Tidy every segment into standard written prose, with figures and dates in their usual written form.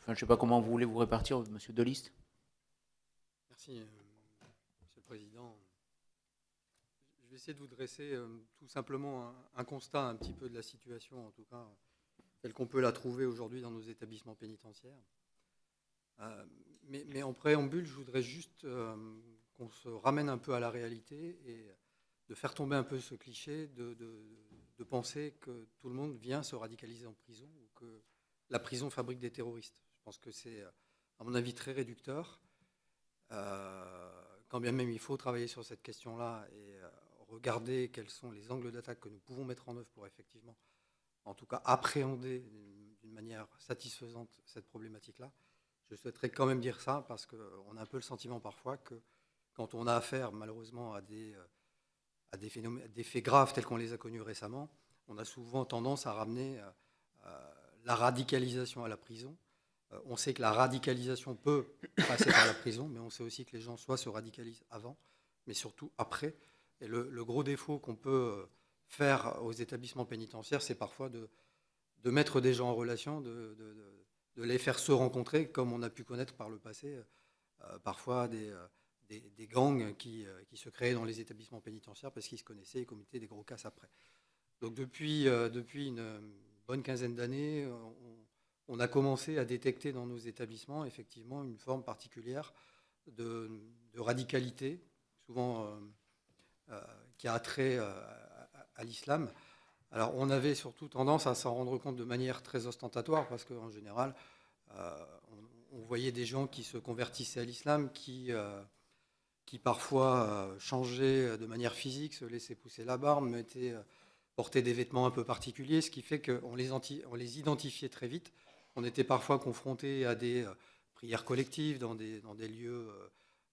Enfin, je ne sais pas comment vous voulez vous répartir, monsieur Deliste. Merci, Monsieur le Président. Je vais essayer de vous dresser tout simplement un constat un petit peu de la situation, en tout cas, telle qu'on peut la trouver aujourd'hui dans nos établissements pénitentiaires. Mais en préambule, je voudrais juste qu'on se ramène un peu à la réalité et de faire tomber un peu ce cliché de penser que tout le monde vient se radicaliser en prison ou que la prison fabrique des terroristes. Je pense que c'est, à mon avis, très réducteur. Quand bien même il faut travailler sur cette question-là et regarder quels sont les angles d'attaque que nous pouvons mettre en œuvre pour effectivement, en tout cas, appréhender d'une manière satisfaisante cette problématique-là. Je souhaiterais quand même dire ça parce qu'on a un peu le sentiment parfois que quand on a affaire malheureusement à des phénomènes, des faits graves tels qu'on les a connus récemment, on a souvent tendance à ramener la radicalisation à la prison. On sait que la radicalisation peut passer par la prison, mais on sait aussi que les gens soit se radicalisent avant, mais surtout après. Et le gros défaut qu'on peut faire aux établissements pénitentiaires, c'est parfois de mettre des gens en relation, de les faire se rencontrer, comme on a pu connaître par le passé, parfois des gangs qui se créaient dans les établissements pénitentiaires parce qu'ils se connaissaient et commettaient des gros casses après. Donc depuis une bonne quinzaine d'années, on a commencé à détecter dans nos établissements effectivement une forme particulière de radicalité, souvent qui a trait à l'islam. Alors on avait surtout tendance à s'en rendre compte de manière très ostentatoire parce qu'en général, on voyait des gens qui se convertissaient à l'islam, qui parfois changeaient de manière physique, se laissaient pousser la barbe, portaient des vêtements un peu particuliers, ce qui fait qu'on les identifiait très vite. On était parfois confronté à des prières collectives dans des lieux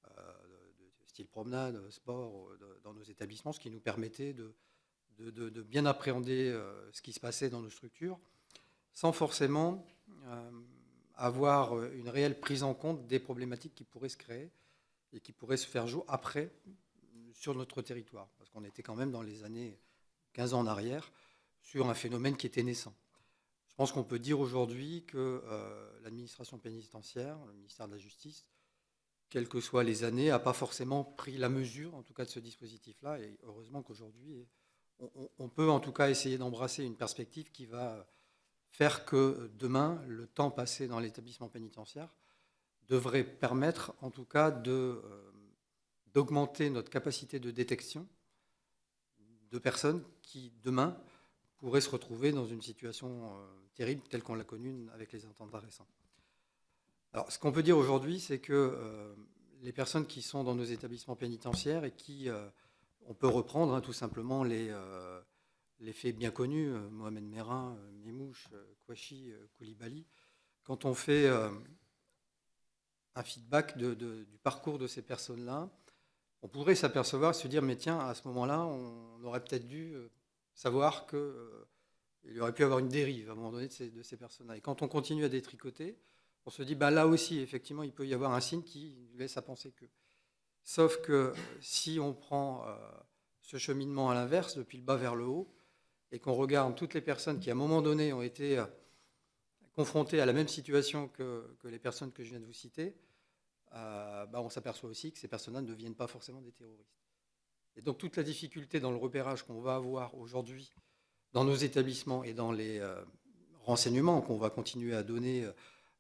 de style promenade, sport, dans nos établissements, ce qui nous permettait de bien appréhender ce qui se passait dans nos structures, sans forcément avoir une réelle prise en compte des problématiques qui pourraient se créer et qui pourraient se faire jour après sur notre territoire. Parce qu'on était quand même dans les années 15 ans en arrière sur un phénomène qui était naissant. Je pense qu'on peut dire aujourd'hui que l'administration pénitentiaire, le ministère de la Justice, quelles que soient les années, n'a pas forcément pris la mesure, en tout cas de ce dispositif-là. Et heureusement qu'aujourd'hui, on peut en tout cas essayer d'embrasser une perspective qui va faire que demain, le temps passé dans l'établissement pénitentiaire devrait permettre en tout cas d'augmenter notre capacité de détection de personnes qui, demain, pourraient se retrouver dans une situation terrible telle qu'on l'a connue avec les attentats récents. Alors, ce qu'on peut dire aujourd'hui, c'est que les personnes qui sont dans nos établissements pénitentiaires et qui, on peut reprendre tout simplement les faits bien connus, Mohamed Merah, Mimouche, Kouachi, Koulibaly, quand on fait un feedback du parcours de ces personnes-là, on pourrait s'apercevoir, se dire, mais tiens, à ce moment-là, on aurait peut-être dû savoir qu'il y aurait pu avoir une dérive à un moment donné de ces personnes-là. Et quand on continue à détricoter, on se dit, bah, là aussi, effectivement, il peut y avoir un signe qui laisse à penser que. Sauf que si on prend ce cheminement à l'inverse, depuis le bas vers le haut, et qu'on regarde toutes les personnes qui, à un moment donné, ont été confrontées à la même situation que les personnes que je viens de vous citer, on s'aperçoit aussi que ces personnes-là ne deviennent pas forcément des terroristes. Et donc toute la difficulté dans le repérage qu'on va avoir aujourd'hui dans nos établissements et dans les renseignements qu'on va continuer à donner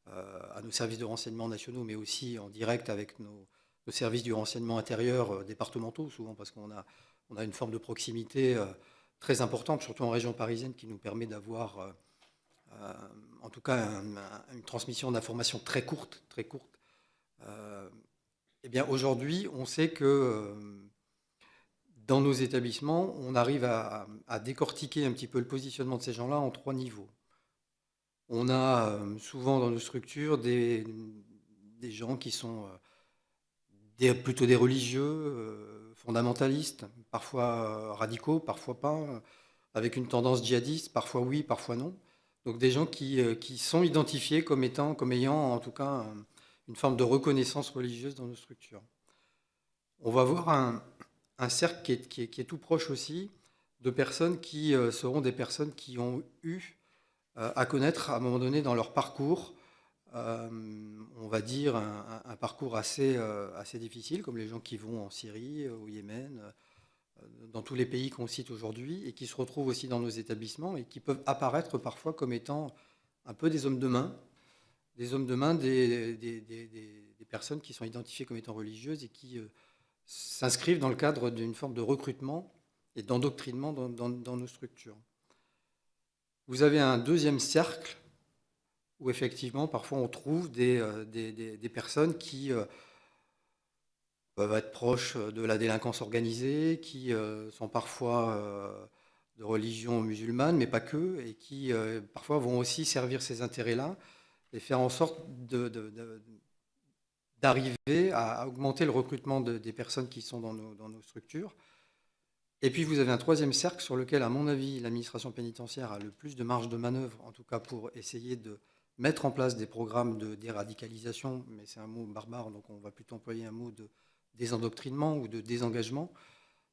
à nos services de renseignement nationaux, mais aussi en direct avec nos services du renseignement intérieur départementaux, souvent parce qu'on a une forme de proximité très importante, surtout en région parisienne, qui nous permet d'avoir en tout cas une transmission d'informations très courte. Eh bien, aujourd'hui, on sait que dans nos établissements, on arrive à décortiquer un petit peu le positionnement de ces gens-là en 3 niveaux. On a souvent dans nos structures des gens qui sont plutôt des religieux, fondamentalistes, parfois radicaux, parfois pas, avec une tendance djihadiste, parfois oui, parfois non. Donc des gens qui sont identifiés comme ayant en tout cas une forme de reconnaissance religieuse dans nos structures. On va voir un cercle qui est tout proche aussi de personnes qui seront des personnes qui ont eu à connaître à un moment donné dans leur parcours on va dire, un parcours assez difficile, comme les gens qui vont en Syrie, au Yémen, dans tous les pays qu'on cite aujourd'hui, et qui se retrouvent aussi dans nos établissements, et qui peuvent apparaître parfois comme étant un peu des hommes de main, des personnes qui sont identifiées comme étant religieuses et qui s'inscrivent dans le cadre d'une forme de recrutement et d'endoctrinement dans nos structures. Vous avez un deuxième cercle où effectivement, parfois, on trouve des personnes qui peuvent être proches de la délinquance organisée, qui sont parfois de religion musulmane, mais pas que, et qui parfois vont aussi servir ces intérêts-là et faire en sorte d'arriver à augmenter le recrutement des personnes qui sont dans nos structures. Et puis vous avez un troisième cercle sur lequel, à mon avis, l'administration pénitentiaire a le plus de marge de manœuvre, en tout cas pour essayer de mettre en place des programmes de déradicalisation, mais c'est un mot barbare, donc on va plutôt employer un mot de désendoctrinement ou de désengagement,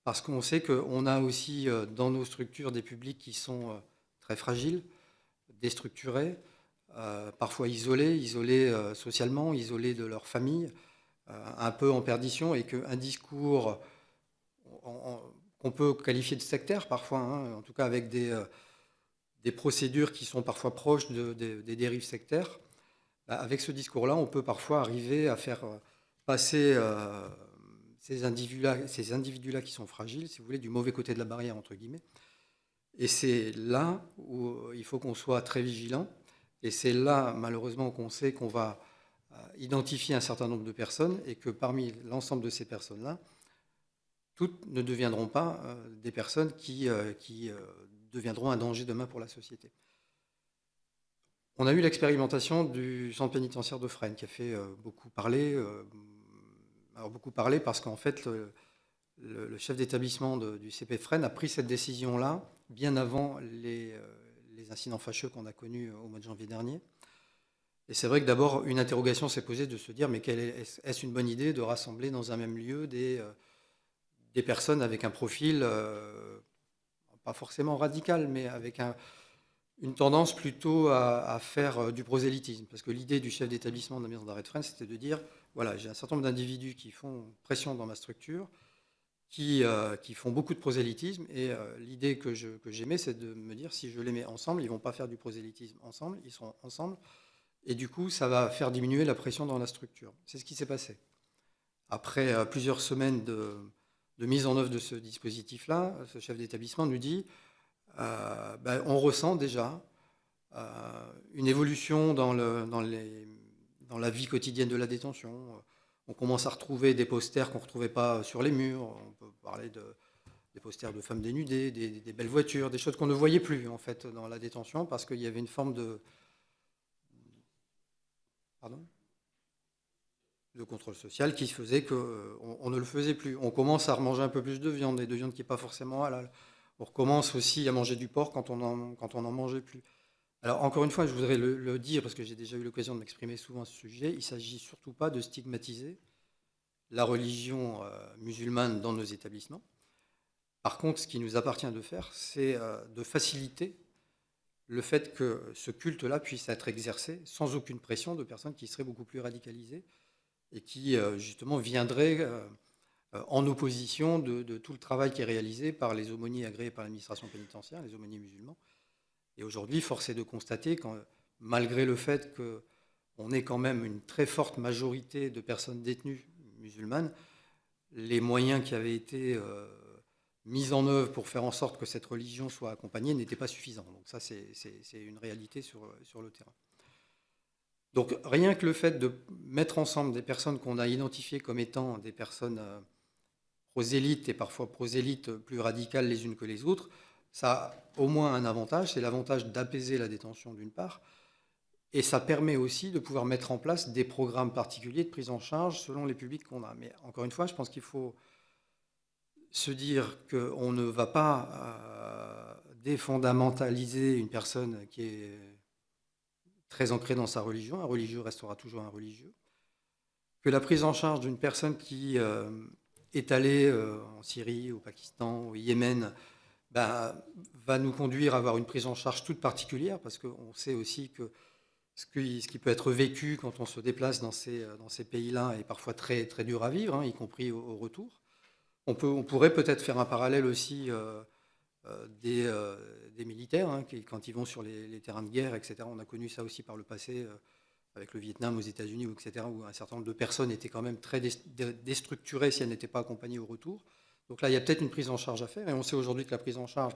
parce qu'on sait qu'on a aussi dans nos structures des publics qui sont très fragiles, déstructurés, parfois isolés socialement, isolés de leur famille, un peu en perdition, et qu'un discours qu'on peut qualifier de sectaire parfois, hein, en tout cas avec des procédures qui sont parfois proches des dérives sectaires, avec ce discours-là, on peut parfois arriver à faire passer ces individus-là qui sont fragiles, si vous voulez, du mauvais côté de la barrière, entre guillemets. Et c'est là où il faut qu'on soit très vigilant. Et c'est là, malheureusement, qu'on sait qu'on va identifier un certain nombre de personnes et que parmi l'ensemble de ces personnes-là, toutes ne deviendront pas des personnes qui deviendront un danger demain pour la société. On a eu l'expérimentation du centre pénitentiaire de Fresnes qui a fait beaucoup parler. Alors beaucoup parler parce qu'en fait, le chef d'établissement du CP de Fresnes a pris cette décision-là bien avant les incidents fâcheux qu'on a connus au mois de janvier dernier. Et c'est vrai que d'abord, une interrogation s'est posée de se dire, mais est-ce une bonne idée de rassembler dans un même lieu des personnes avec un profil, pas forcément radical, mais avec une tendance plutôt à faire du prosélytisme. Parce que l'idée du chef d'établissement de la maison d'arrêt de Fresnes, c'était de dire, voilà, j'ai un certain nombre d'individus qui font pression dans ma structure, qui font beaucoup de prosélytisme, et l'idée que j'aimais, c'est de me dire, si je les mets ensemble, ils ne vont pas faire du prosélytisme ensemble, ils seront ensemble, et du coup, ça va faire diminuer la pression dans la structure. C'est ce qui s'est passé. Après plusieurs semaines de mise en œuvre de ce dispositif-là, ce chef d'établissement nous dit, on ressent déjà une évolution dans la vie quotidienne de la détention. On commence à retrouver des posters qu'on ne retrouvait pas sur les murs. On peut parler des posters de femmes dénudées, des belles voitures, des choses qu'on ne voyait plus en fait dans la détention parce qu'il y avait une forme de contrôle social qui faisait qu'on ne le faisait plus. On commence à remanger un peu plus de viande, et de viande qui n'est pas forcément halal. On recommence aussi à manger du porc quand on n'en mangeait plus. Alors encore une fois, je voudrais le dire, parce que j'ai déjà eu l'occasion de m'exprimer souvent à ce sujet, il ne s'agit surtout pas de stigmatiser la religion musulmane dans nos établissements. Par contre, ce qui nous appartient de faire, c'est de faciliter le fait que ce culte-là puisse être exercé sans aucune pression de personnes qui seraient beaucoup plus radicalisées et qui, justement, viendraient en opposition de tout le travail qui est réalisé par les aumôniers agréés par l'administration pénitentiaire, les aumôniers musulmans. Et aujourd'hui, force est de constater que, malgré le fait qu'on ait quand même une très forte majorité de personnes détenues musulmanes, les moyens qui avaient été mis en œuvre pour faire en sorte que cette religion soit accompagnée n'étaient pas suffisants. Donc ça, c'est une réalité sur le terrain. Donc rien que le fait de mettre ensemble des personnes qu'on a identifiées comme étant des personnes prosélytes et parfois prosélytes plus radicales les unes que les autres, ça a au moins un avantage, c'est l'avantage d'apaiser la détention d'une part, et ça permet aussi de pouvoir mettre en place des programmes particuliers de prise en charge selon les publics qu'on a. Mais encore une fois, je pense qu'il faut se dire qu'on ne va pas défondamentaliser une personne qui est très ancrée dans sa religion. Un religieux restera toujours un religieux. Que la prise en charge d'une personne qui est allée en Syrie, au Pakistan, au Yémen, va nous conduire à avoir une prise en charge toute particulière, parce qu'on sait aussi que ce qui peut être vécu quand on se déplace dans ces pays-là est parfois très, très dur à vivre, hein, y compris au retour. On pourrait peut-être faire un parallèle aussi des militaires, hein, qui, quand ils vont sur les terrains de guerre, etc. On a connu ça aussi par le passé, avec le Vietnam aux États-Unis, etc., où un certain nombre de personnes étaient quand même très déstructurées si elles n'étaient pas accompagnées au retour. Donc là, il y a peut-être une prise en charge à faire, et on sait aujourd'hui que la prise en charge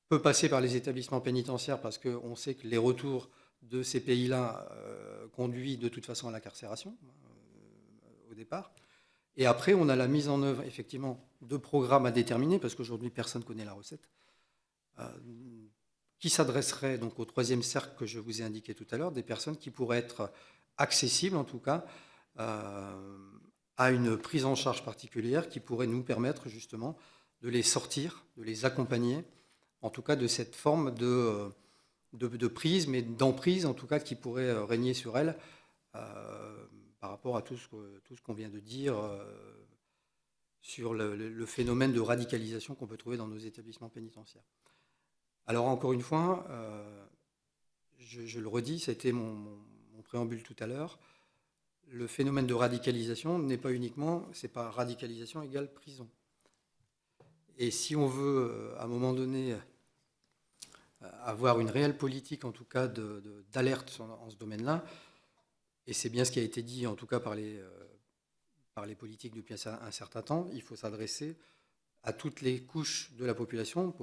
peut passer par les établissements pénitentiaires, parce qu'on sait que les retours de ces pays-là conduisent de toute façon à l'incarcération au départ. Et après, on a la mise en œuvre, effectivement, de programmes à déterminer, parce qu'aujourd'hui, personne ne connaît la recette, qui s'adresserait donc au troisième cercle que je vous ai indiqué tout à l'heure, des personnes qui pourraient être accessibles, en tout cas, à une prise en charge particulière qui pourrait nous permettre, justement, de les sortir, de les accompagner, en tout cas, de cette forme de prise, mais d'emprise, en tout cas, qui pourrait régner sur elles, par rapport à tout ce qu'on vient de dire sur le phénomène de radicalisation qu'on peut trouver dans nos établissements pénitentiaires. Alors encore une fois, je le redis, c'était mon préambule tout à l'heure, le phénomène de radicalisation n'est pas uniquement, c'est pas radicalisation égale prison. Et si on veut, à un moment donné, avoir une réelle politique, en tout cas, d'alerte en ce domaine-là, et c'est bien ce qui a été dit, en tout cas, par les politiques depuis un certain temps, il faut s'adresser à toutes les couches de la population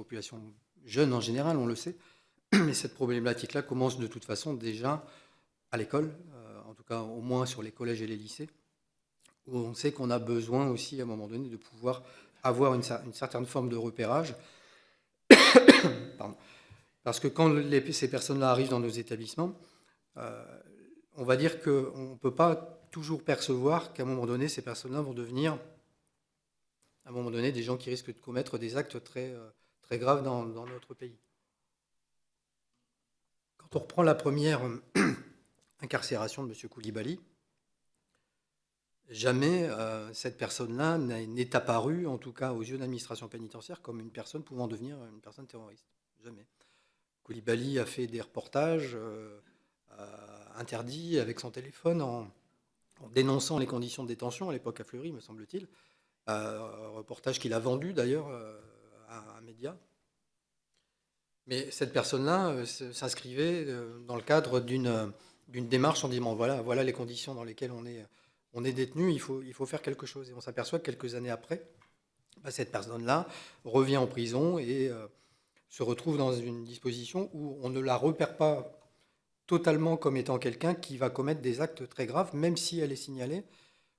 jeune en général, on le sait, mais cette problématique-là commence de toute façon déjà à l'école, en tout cas au moins sur les collèges et les lycées, où on sait qu'on a besoin aussi à un moment donné de pouvoir avoir une certaine forme de repérage. Pardon. Parce que quand ces personnes-là arrivent dans nos établissements, on va dire qu'on ne peut pas toujours percevoir qu'à un moment donné, ces personnes-là vont devenir, à un moment donné, des gens qui risquent de commettre des actes très, très graves dans notre pays. Quand on reprend la première incarcération de M. Koulibaly, jamais cette personne-là n'est apparue, en tout cas aux yeux de l'administration pénitentiaire, comme une personne pouvant devenir une personne terroriste. Jamais. Koulibaly a fait des reportages interdits avec son téléphone en dénonçant les conditions de détention, à l'époque à Fleury, me semble-t-il. Reportage qu'il a vendu d'ailleurs à un média. Mais cette personne-là s'inscrivait dans le cadre d'une démarche en disant voilà les conditions dans lesquelles on est détenu, il faut faire quelque chose. Et on s'aperçoit que quelques années après, cette personne-là revient en prison et se retrouve dans une disposition où on ne la repère pas totalement comme étant quelqu'un qui va commettre des actes très graves, même si elle est signalée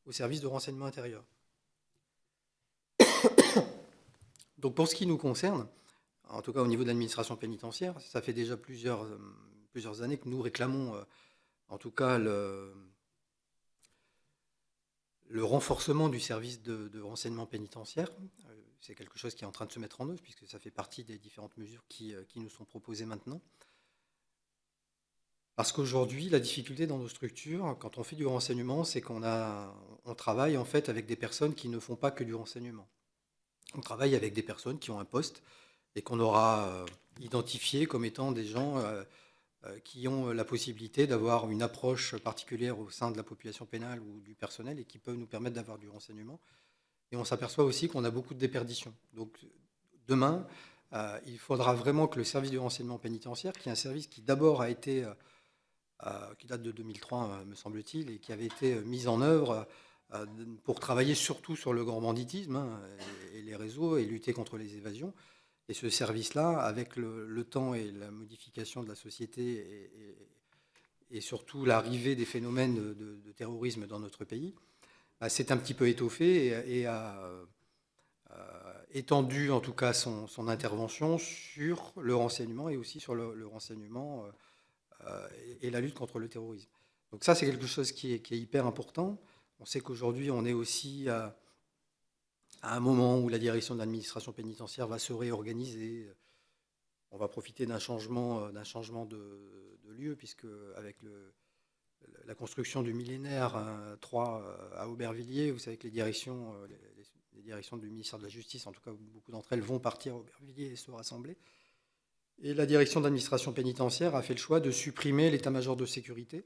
au service de renseignement intérieur. Donc pour ce qui nous concerne, en tout cas au niveau de l'administration pénitentiaire, ça fait déjà plusieurs années que nous réclamons, en tout cas, le renforcement du service de renseignement pénitentiaire. C'est quelque chose qui est en train de se mettre en œuvre, puisque ça fait partie des différentes mesures qui nous sont proposées maintenant. Parce qu'aujourd'hui, la difficulté dans nos structures, quand on fait du renseignement, c'est qu'on travaille en fait avec des personnes qui ne font pas que du renseignement. On travaille avec des personnes qui ont un poste et qu'on aura identifié comme étant des gens qui ont la possibilité d'avoir une approche particulière au sein de la population pénale ou du personnel et qui peuvent nous permettre d'avoir du renseignement. Et on s'aperçoit aussi qu'on a beaucoup de déperditions. Donc demain, il faudra vraiment que le service du renseignement pénitentiaire, qui est un service qui d'abord a été, qui date de 2003 me semble-t-il, et qui avait été mis en œuvre pour travailler surtout sur le grand banditisme et les réseaux et lutter contre les évasions. Et ce service-là, avec le temps et la modification de la société et surtout l'arrivée des phénomènes de terrorisme dans notre pays, s'est un petit peu étoffé et a étendu en tout cas son intervention sur le renseignement et aussi sur le renseignement et la lutte contre le terrorisme. Donc ça, c'est quelque chose qui est hyper important. On sait qu'aujourd'hui, on est aussi à un moment où la direction de l'administration pénitentiaire va se réorganiser. On va profiter d'un changement de lieu, puisque avec la construction du millénaire 3 à Aubervilliers, vous savez que les directions du ministère de la Justice, en tout cas beaucoup d'entre elles, vont partir à Aubervilliers et se rassembler. Et la direction d'administration pénitentiaire a fait le choix de supprimer l'état-major de sécurité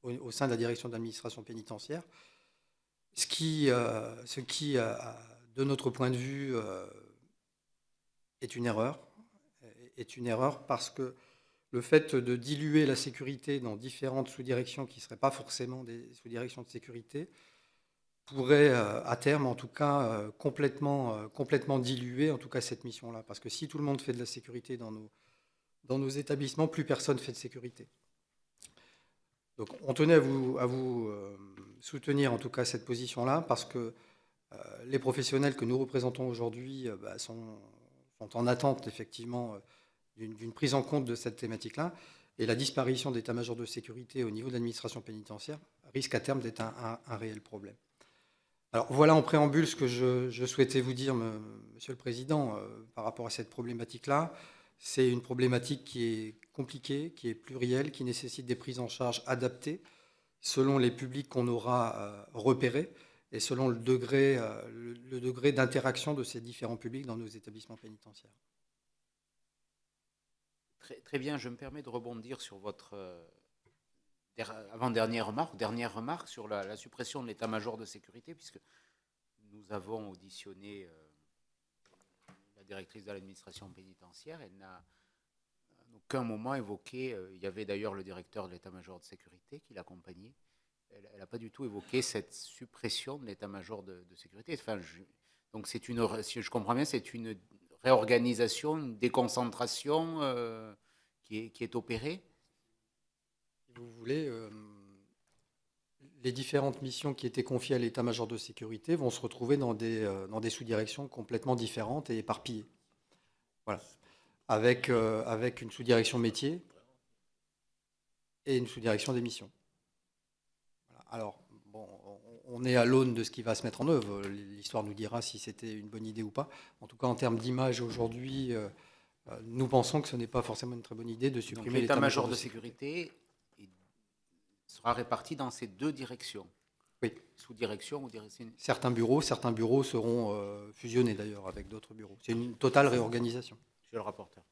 au sein de la direction d'administration pénitentiaire, ce qui, de notre point de vue, est une erreur. Est une erreur parce que le fait de diluer la sécurité dans différentes sous-directions qui ne seraient pas forcément des sous-directions de sécurité pourrait, à terme, en tout cas, complètement diluer, en tout cas, cette mission-là. Parce que si tout le monde fait de la sécurité dans nos établissements, plus personne fait de sécurité. Donc, on tenait à vous soutenir, en tout cas, cette position-là, parce que les professionnels que nous représentons aujourd'hui sont en attente, effectivement, d'une prise en compte de cette thématique-là. Et la disparition d'état-major de sécurité au niveau de l'administration pénitentiaire risque à terme d'être un réel problème. Alors voilà en préambule ce que je souhaitais vous dire, Monsieur le Président, par rapport à cette problématique-là. C'est une problématique qui est compliquée, qui est plurielle, qui nécessite des prises en charge adaptées selon les publics qu'on aura repérés et selon le degré d'interaction de ces différents publics dans nos établissements pénitentiaires. Très bien, je me permets de rebondir sur votre avant-dernière remarque sur la suppression de l'état-major de sécurité, puisque nous avons auditionné la directrice de l'administration pénitentiaire. Elle n'a en aucun moment évoqué, il y avait d'ailleurs le directeur de l'état-major de sécurité qui l'accompagnait, elle n'a pas du tout évoqué cette suppression de l'état-major de sécurité. Enfin, donc si je comprends bien, c'est une réorganisation, une déconcentration qui est opérée. Si vous voulez, les différentes missions qui étaient confiées à l'état-major de sécurité vont se retrouver dans des sous-directions complètement différentes et éparpillées. Voilà. Avec une sous-direction métier et une sous-direction des missions. Voilà. Alors, bon, on est à l'aune de ce qui va se mettre en œuvre. L'histoire nous dira si c'était une bonne idée ou pas. En tout cas, en termes d'image aujourd'hui, nous pensons que ce n'est pas forcément une très bonne idée de supprimer l'état-major de sécurité sera réparti dans ces deux directions. Oui. Sous-direction ou direction. Certains bureaux seront fusionnés d'ailleurs avec d'autres bureaux. C'est une totale réorganisation. Monsieur le rapporteur.